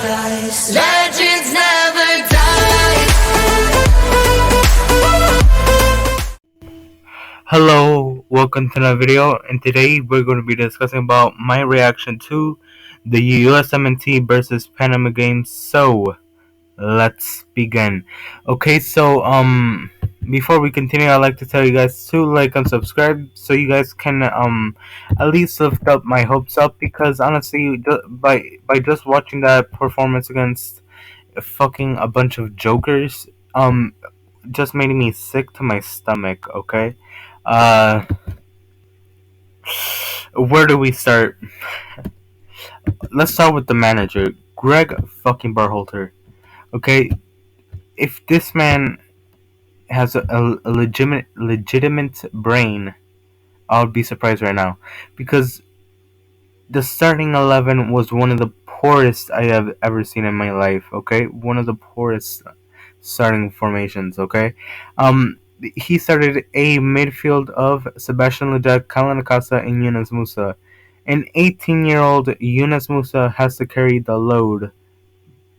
Legends never die. Hello, welcome to another video, and today we're going to be discussing about my reaction to the USMNT versus Panama game. So, let's begin. Okay, so before we continue, I'd like to tell you guys to like and subscribe so you guys can at least lift up my hopes up, because honestly, by just watching that performance against fucking a bunch of jokers just made me sick to my stomach. Okay, uh where do we start? Let's start with the manager, Gregg fucking Barholter. Okay, if this man has a legitimate brain, I would be surprised right now, because the starting 11 was one of the poorest I have ever seen in my life. Okay, one of the poorest starting formations. Okay, he started a midfield of Sebastian Lletget, Kalan Acosta, and Yunus Musa. An 18-year-old Yunus Musa has to carry the load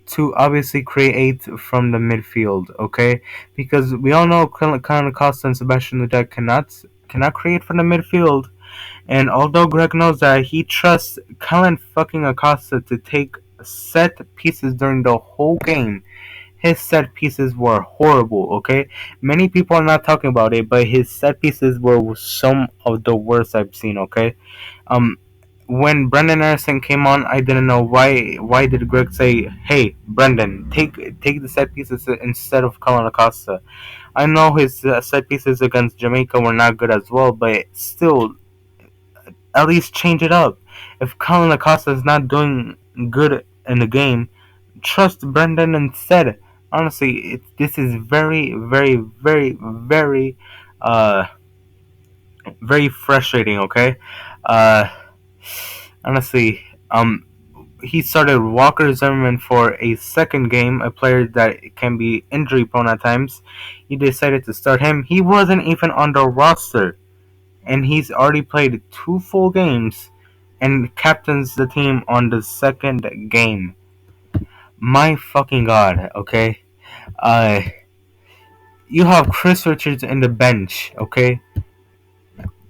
to obviously create from the midfield, okay? Because we all know Kalan Acosta and Sebastian Lletget cannot create from the midfield. And although Gregg knows that, he trusts Kalan fucking Acosta to take set pieces during the whole game. His set pieces were horrible, okay? Many people are not talking about it, but his set pieces were some of the worst I've seen, okay? Um, when Brendan Anderson came on, I didn't know why did Gregg say, "Hey, Brendan, take the set pieces instead of Colin Acosta." I know his set pieces against Jamaica were not good as well, but still, at least change it up. If Colin Acosta is not doing good in the game, trust Brendan instead. Honestly, this is uh, very frustrating. Okay, uh, honestly, he started Walker Zimmerman for a second game, a player that can be injury prone at times. He decided to start him. He wasn't even on the roster, and he's already played 2 full games and captains the team on the second game. My fucking god, okay? Uh, you have Chris Richards in the bench, okay?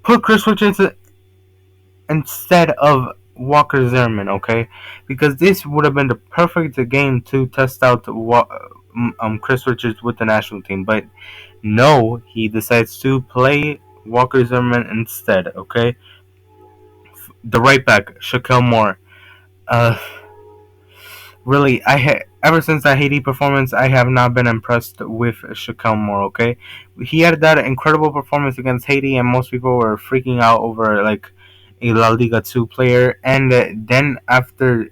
Put Chris Richards instead of Walker Zimmerman, okay? Because this would have been the perfect game to test out Chris Richards with the national team. But no, he decides to play Walker Zimmerman instead, okay? The right back, Shaquille Moore. Uh, really, ever since that Haiti performance, I have not been impressed with Shaquille Moore. Okay, he had that incredible performance against Haiti, and most people were freaking out over like a La Liga 2 player. And then after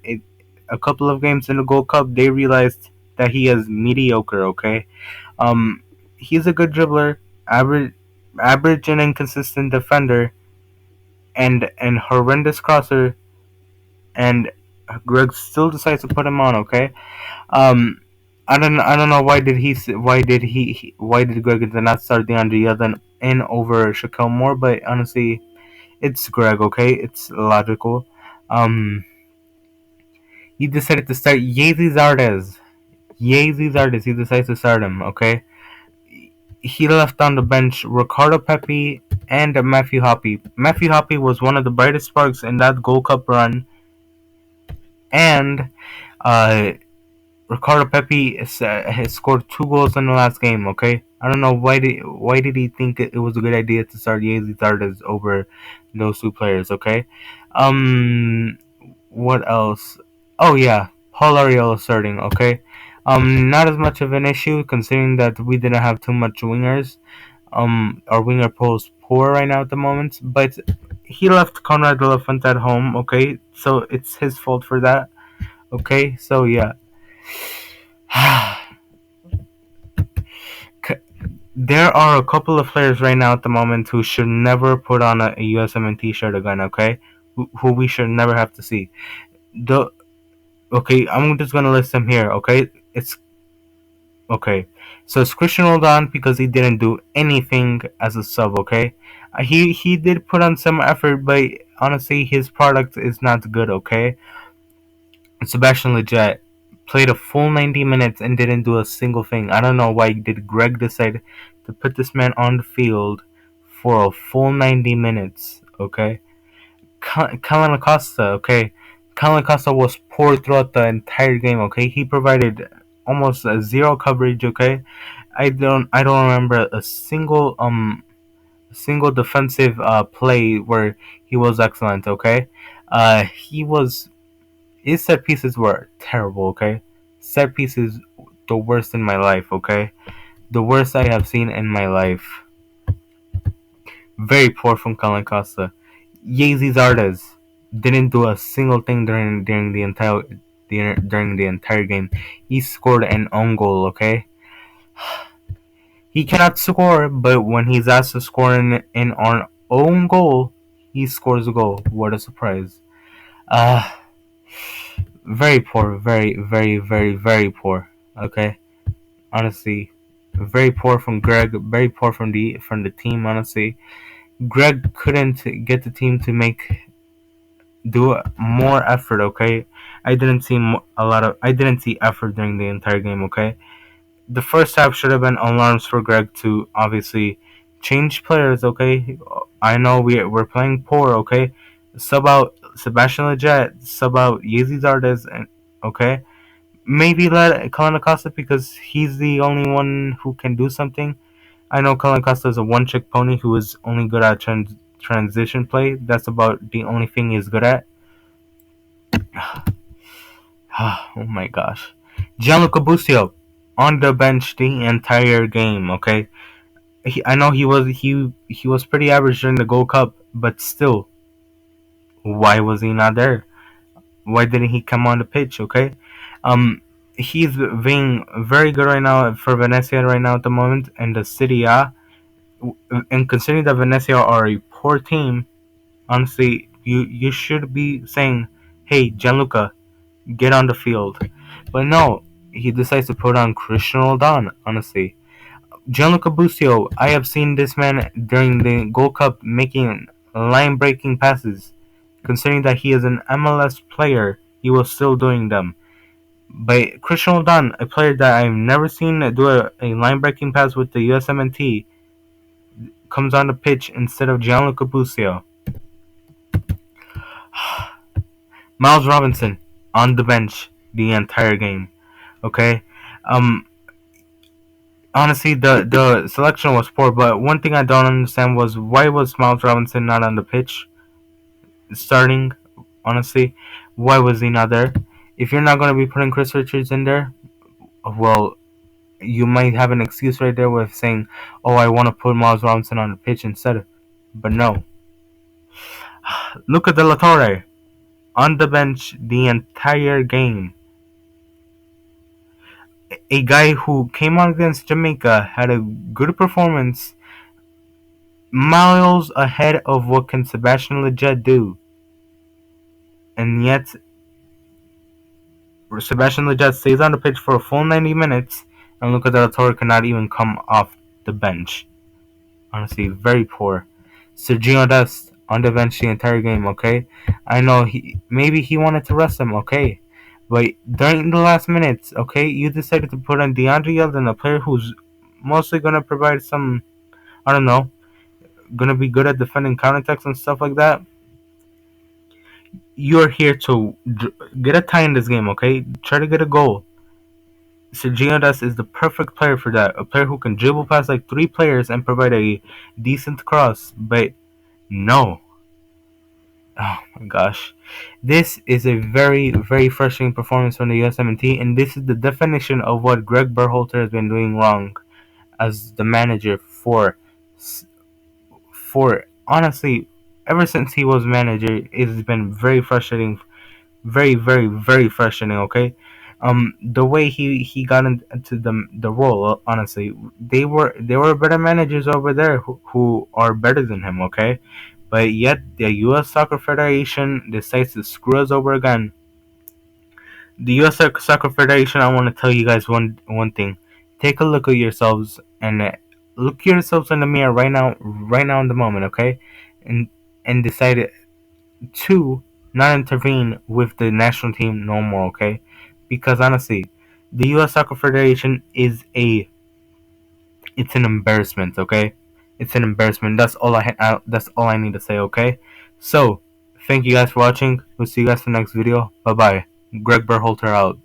a couple of games in the Gold Cup, they realized that he is mediocre. Okay, he's a good dribbler, average and inconsistent defender, and horrendous crosser, and Gregg still decides to put him on. Okay, um, I don't know why did Gregg not start DeAndre Yedlin in over Shaquille Moore, but honestly, it's Gregg. Okay, it's logical. Um, he decided to start Yeezy Zardes. Yeezy Zardes. He decides to start him. Okay, he left on the bench Ricardo Pepi and Matthew Hoppe. Matthew Hoppe was one of the brightest sparks in that Gold Cup run, and uh, Ricardo Pepi has scored 2 goals in the last game. Okay, I don't know why did he think it was a good idea to start Yeezy Zardes over those 2 players. Okay, um, what else? Oh yeah, Paul Ariel starting. Okay, not as much of an issue considering that we didn't have too much wingers. Our winger pool is poor right now at the moment, but he left Conrad de la Fuente at home. Okay, so it's his fault for that. Okay, so yeah. There are a couple of players right now at the moment who should never put on a USMNT shirt again, okay? Who we should never have to see. The Okay, I'm just gonna list them here, okay? It's okay. So it's Christian Roldan because he didn't do anything as a sub, okay? He did put on some effort, but honestly his product is not good, okay? Sebastian Lletget, played a full 90 minutes and didn't do a single thing. I don't know why did Gregg decide to put this man on the field for a full 90 minutes, okay? Kellen Acosta, okay? Kellen Acosta was poor throughout the entire game, okay? He provided almost zero coverage, okay? I don't remember a single defensive play where he was excellent, okay? He was His set pieces were terrible, okay? Set pieces, the worst in my life, okay? The worst I have seen in my life. Very poor from Colin Costa. Yeezy Zardes didn't do a single thing during the entire game. He scored an own goal, okay? He cannot score, but when he's asked to score in our own goal, he scores a goal. What a surprise. Uh very poor, very, very, very, very poor. Okay? Honestly. Very poor from Gregg, very poor from the team, honestly. Gregg couldn't get the team to do more effort, okay? I didn't see effort during the entire game, okay? The first half should have been alarms for Gregg to obviously change players, okay? I know we're playing poor, okay? Sub out Sebastian Lletget, sub out Yeezy Zardes, and okay? Maybe let Colin Acosta because he's the only one who can do something. I know Colin Acosta is a one-trick pony who is only good at transition play. That's about the only thing he's good at. Oh my gosh. Gianluca Busio on the bench the entire game, okay? I know he was pretty average during the Gold Cup, but still, why was he not there? Why didn't he come on the pitch, okay? Um he's being very good right now for Venezia right now at the moment in the Serie A. And considering that Venezia are a poor team, honestly, you should be saying, "Hey, Gianluca, get on the field." But no, he decides to put on Cristian Roldan. Honestly, Gianluca Busio, I have seen this man during the Gold Cup making line-breaking passes. Considering that he is an MLS player, he was still doing them. But Cristian Roldan, a player that I've never seen do a line-breaking pass with the USMNT, comes on the pitch instead of Gianluca Busio. Miles Robinson on the bench the entire game. Okay, um, honestly, the selection was poor. But one thing I don't understand was why was Miles Robinson not on the pitch starting? Honestly, why was he not there? If you're not gonna be putting Chris Richards in there, well, you might have an excuse right there with saying, "Oh, I want to put Miles Robinson on the pitch instead." But no, Luca De La Torre on the bench the entire game. A guy who came out against Jamaica had a good performance, miles ahead of what can Sebastian Lletget do, and yet Sebastian Lletget stays on the pitch for a full 90 minutes, and Luca Del Toro cannot even come off the bench. Honestly, very poor. Sergio Dest on the bench the entire game. Okay, I know maybe he wanted to rest him. Okay, but during the last minutes, okay, you decided to put on DeAndre Yelden, a player who's mostly gonna provide some, I don't know, gonna be good at defending counterattacks and stuff like that. You're here to get a tie in this game, okay? Try to get a goal. Sergio Dest is the perfect player for that. A player who can dribble past like three players and provide a decent cross. But no. Oh my gosh. This is a very, very frustrating performance from the USMNT, and this is the definition of what Gregg Berhalter has been doing wrong as the manager for honestly, ever since he was manager, it's been very frustrating, very, very, very frustrating. Okay, the way he got into the role, honestly, they were better managers over there who are better than him. Okay, but yet the U.S. Soccer Federation decides to screw us over again. The U.S. Soccer Federation, I want to tell you guys one thing. Take a look at yourselves and look yourselves in the mirror right now in the moment, okay? And decide to not intervene with the national team no more, okay? because honestly, the U.S. Soccer Federation it's an embarrassment. Okay, it's an embarrassment. That's all I need to say. Okay, so thank you guys for watching. We'll see you guys in the next video. Bye bye. Greg Berhalter out.